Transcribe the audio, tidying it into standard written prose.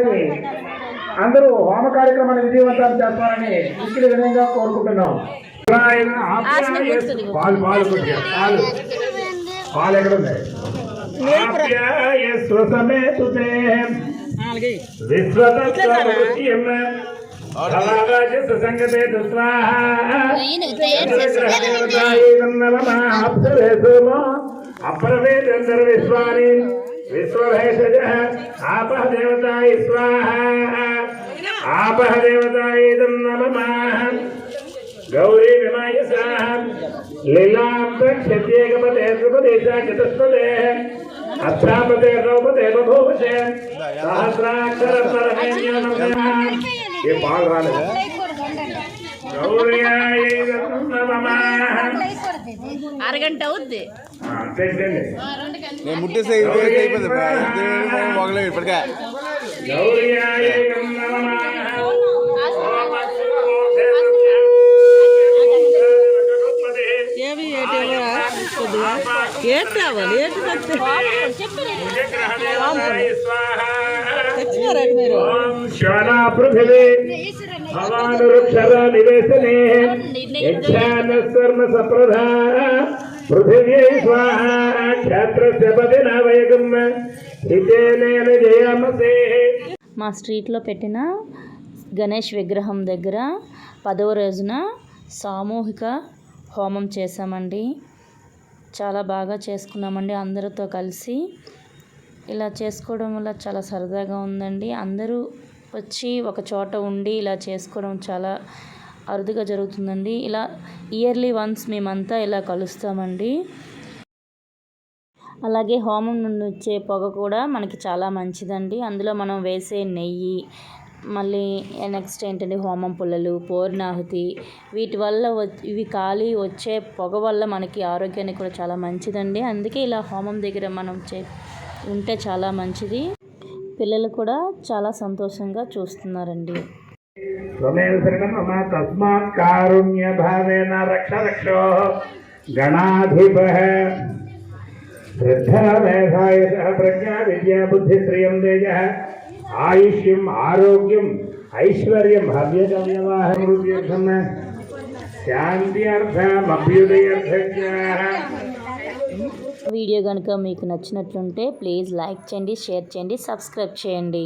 చేసుకుని అందరూ హోమ కార్యక్రమాన్ని విజయవంతం చేస్తారని ఇక్కడ వినయంగా కోరుకుంటున్నాం. పాలు ఎక్కడ ఉన్నాయి? అప్రవేదంతర విశ్వాని విశ్వభేషజ ఆపః దేవతాయ స్వాహా ఆపః దేవతాయ నమః గౌరీ విమాయ స్వాహ లీలాం ప్రక్షత్యేకపతే త్రిపదేశ చతుష్పదే అక్షాపతే రౌపతే బభూవశే సహస్రాక్షర పరమేణ్యో నమః. ఏ పాలు రాలేదా? అరగంట అవుద్ది. నేను ముట్టేస్తే అయిపోతుంది మొగలే ఇప్పటికే. ఏటి రావాలి ఏటి తెచ్చినారండి మీరు. భవానురుక్షర నివేశనే యక్షానస్వర్ణ సప్రధా పృథివ్యై స్వాహా క్షేత్రస్య పతినావయకం హితేనేన జయామసే. మా స్ట్రీట్లో పెట్టిన గణేష్ విగ్రహం దగ్గర 10వ రోజున సామూహిక హోమం చేసామండి. చాలా బాగా చేసుకున్నామండి అందరితో కలిసి. ఇలా చేసుకోవడం వల్ల చాలా సరదాగా ఉందండి. అందరూ వచ్చి ఒక చోట ఉండి ఇలా చేసుకోవడం చాలా అరుదుగా జరుగుతుందండి. ఇలా ఇయర్లీ వన్స్ మేమంతా ఇలా కలుస్తామండి. అలాగే హోమం నుండి వచ్చే పొగ కూడా మనకి చాలా మంచిదండి. అందులో మనం వేసే నెయ్యి, మళ్ళీ నెక్స్ట్ ఏంటంటే హోమం పుల్లలు, పూర్ణాహుతి, వీటి వల్ల ఇవి కాలి వచ్చే పొగ వల్ల మనకి ఆరోగ్యానికి కూడా చాలా మంచిదండి. అందుకే ఇలా హోమం దగ్గర మనం ఉంటే చాలా మంచిది. పిల్లలు కూడా చాలా సంతోషంగా చూస్తున్నారండి. తస్మాత్ కారుణ్య భావేన రక్ష రక్షో గణాధిపః శ్రద్ధా మేధాయ ప్రజ్ఞా విద్యా బుద్ధి శ్రియం తేజః ఆయుష్యం ఆరోగ్యం ఐశ్వర్యం భవ్యవాహనం శాంతి అర్థం అభ్యుదయార్థ. వీడియో కనుక మీకు నచ్చినట్లుంటే ప్లీజ్ లైక్ చేయండి, షేర్ చేయండి, సబ్స్క్రైబ్ చేయండి.